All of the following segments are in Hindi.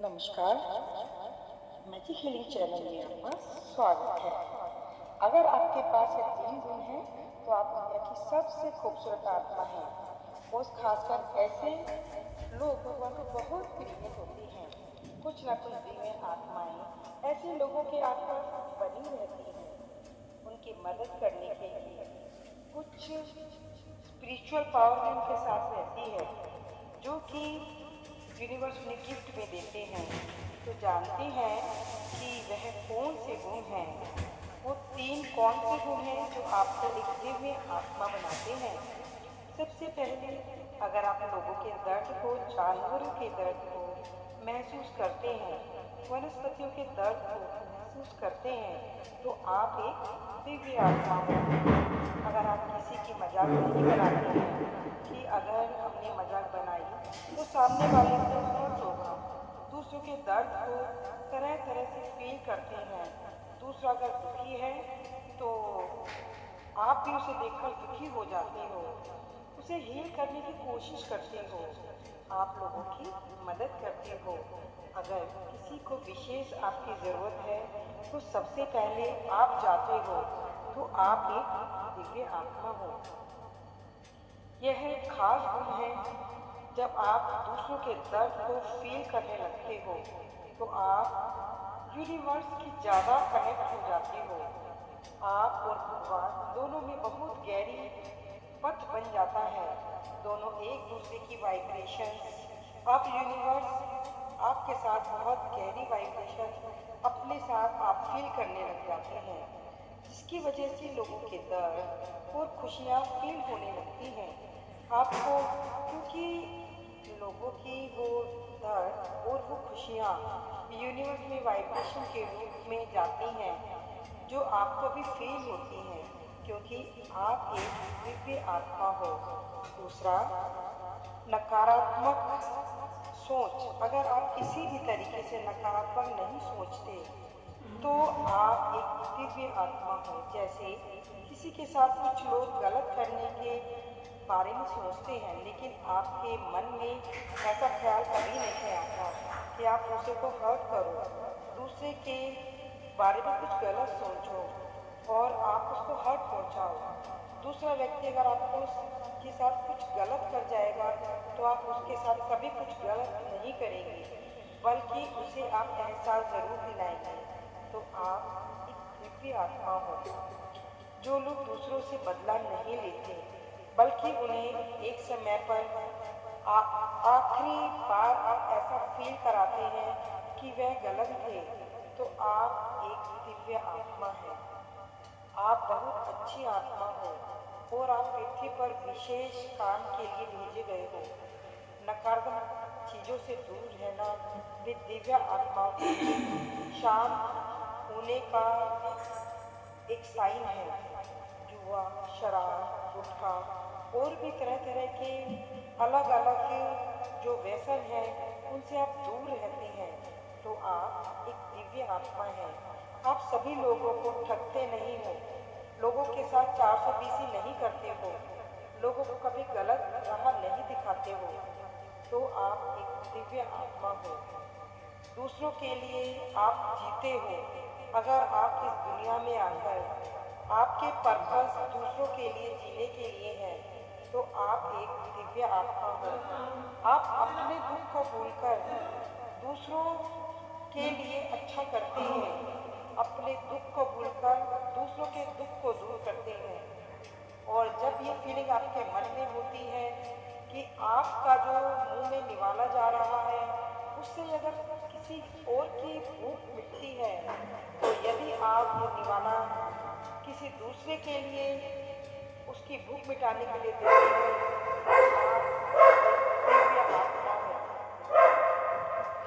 नमस्कार, मैजिक हीलिंग चैनल में आपका स्वागत है। अगर आपके पास ये 3 गुण हैं, तो आप दुनिया की सबसे खूबसूरत आत्मा हैं। और खासकर ऐसे लोग भगवान को बहुत प्रिय होते हैं। कुछ न कुछ दिव्य आत्माएं ऐसे लोगों के आसपास बनी रहती हैं, उनकी मदद करने के लिए। कुछ स्पिरिचुअल पावर भी उनके साथ रहती है, जो कि यूनिवर्स उन्हें गिफ्ट में देते हैं। तो जानते हैं कि वह कौन से गुण हैं, वो 3 कौन से गुण हैं जो आपको एक दिव्य आत्मा बनाते हैं। सबसे पहले, अगर आप लोगों के दर्द को, जानवरों के दर्द को महसूस करते हैं, वनस्पतियों के दर्द को महसूस करते हैं, तो आप एक दिव्य आत्मा हो। अगर आप किसी की मजाक नहीं बनाते हैं कि अगर हमने मजाक बनाई तो सामने वाले को हर्ट होगा, दूसरों के दर्द को तरह तरह से फील करते हैं। दूसरा अगर दुखी है तो आप भी उसे देखकर दुखी हो जाते हो, उसे हील करने की कोशिश करते हो, आप लोगों की मदद करते हो। अगर किसी को विशेष आपकी ज़रूरत है तो सबसे पहले आप जाते हो, तो आप एक दिव्य आत्मा हो। यह एक खास गुण है। जब आप दूसरों के दर्द को फील करने लगते हो, तो आप यूनिवर्स की ज़्यादा कनेक्ट हो जाते हो। आप और भगवान दोनों में बहुत गहरी पथ बन जाता है। दोनों एक दूसरे की वाइब्रेशन, अब यूनिवर्स आपके साथ बहुत गहरी वाइब्रेशन अपने साथ आप फील करने लग जाते हैं, जिसकी वजह से लोगों के दर्द और खुशियाँ फील होने लगती हैं आपको। क्योंकि लोगों की वो दर्द और वो खुशियाँ यूनिवर्स में वाइब्रेशन के रूप में जाती हैं, जो आपको भी फील होती हैं, क्योंकि आप एक दिव्य आत्मा हो। दूसरा, नकारात्मक सोच। अगर आप किसी भी तरीके से नकारात्मक नहीं सोचते, तो आप एक दिव्य आत्मा हो। जैसे किसी के साथ कुछ लोग गलत करने के बारे में सोचते हैं, लेकिन आपके मन में ऐसा ख्याल कभी नहीं आता कि आप दूसरे को हर्ट करो, दूसरे के बारे में कुछ गलत सोचो और आप उसको हर्ट पहुंचाओ। दूसरा व्यक्ति अगर आपको उसके साथ कुछ गलत कर जाएगा, तो आप उसके साथ कभी कुछ गलत नहीं करेंगे, बल्कि उसे आप एहसास ज़रूर दिलाएंगे। तो आप एक दिव्य आत्मा हो। जो लोग दूसरों से बदला नहीं लेते, बल्कि उन्हें एक समय पर आखिरी बार आप ऐसा फील कराते हैं कि वह गलत थे, तो आप एक दिव्य आत्मा हैं। आप बहुत अच्छी आत्मा हो और आप पृथ्वी पर विशेष काम के लिए भेजे गए हो। नकारात्मक चीज़ों से दूर रहना भी दिव्य आत्माओं के लिए शांत होने का एक साइन है। जुआ, शराब, गुटखा और भी तरह तरह के अलग अलग जो व्यसन हैं, उनसे आप दूर रहते हैं, तो आप एक दिव्य आत्मा हैं। आप सभी लोगों को ठगते नहीं हो, लोगों के साथ 420 नहीं करते हो, लोगों को कभी गलत राह नहीं दिखाते हो, तो आप एक दिव्य आत्मा हो। दूसरों के लिए आप जीते हो। अगर आप इस दुनिया में आकर आपके पर्पस दूसरों के लिए जीने के लिए है, तो आप एक दिव्य आत्मा हो। आप अपने दुख को भूलकर दूसरों के लिए अच्छा करते हैं, अपने दुख को भूलकर दूसरों के दुख को दूर करते हैं। और जब ये फीलिंग आपके मन में होती है कि आपका जो मुंह में निवाला जा रहा है, उससे अगर किसी और की भूख मिटती है, तो यदि आप वो निवाला किसी दूसरे के लिए उसकी भूख मिटाने के लिए देते हैं, तो आप एक दिव्य आत्मा हो।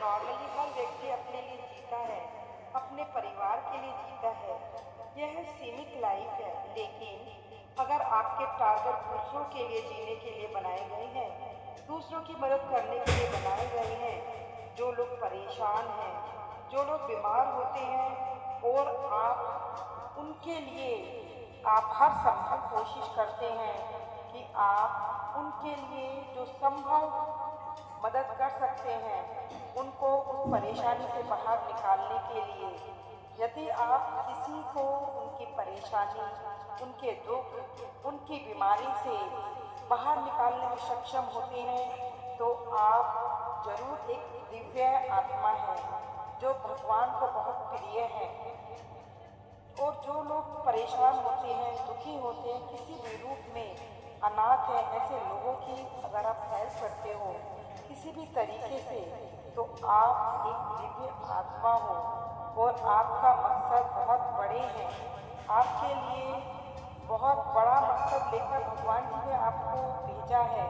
नॉर्मली हर व्यक्ति अपने लिए जीता है, अपने परिवार के लिए जीता है। यह सीमित लाइफ है, लेकिन अगर आपके टारगेट दूसरों के लिए जीने के लिए बनाए गए हैं, दूसरों की मदद करने के लिए बनाए गए हैं, जो लोग परेशान हैं, जो लोग बीमार होते हैं, और आप उनके लिए आप हर संभव कोशिश करते हैं कि आप उनके लिए जो संभव मदद कर सकते हैं, उनको उस परेशानी से बाहर निकालने के लिए यदि आप किसी को उनकी परेशानी, उनके दुख, उनकी बीमारी से बाहर निकालने में सक्षम होते हैं तो आप जरूर एक दिव्य आत्मा है जो भगवान को बहुत प्रिय है। और जो लोग परेशान होते हैं, दुखी होते हैं, किसी भी रूप में अनाथ है, ऐसे लोगों की अगर आप हेल्प करते हो किसी भी तरीके से तो आप एक दिव्य आत्मा हो और आपका मकसद बहुत बड़े हैं। आपके लिए बहुत बड़ा मकसद लेकर भगवान जी ने आपको भेजा है,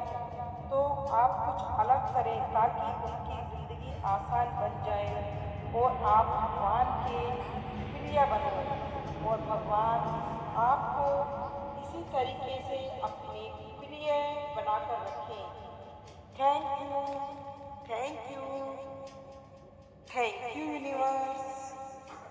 तो आप कुछ अलग करें ताकि उनकी ज़िंदगी आसान बन जाए और आप भगवान के प्रिय बने और भगवान आपको इसी तरीके से अपने प्रिय बनाकर रखें। Thank you, thank you, thank you.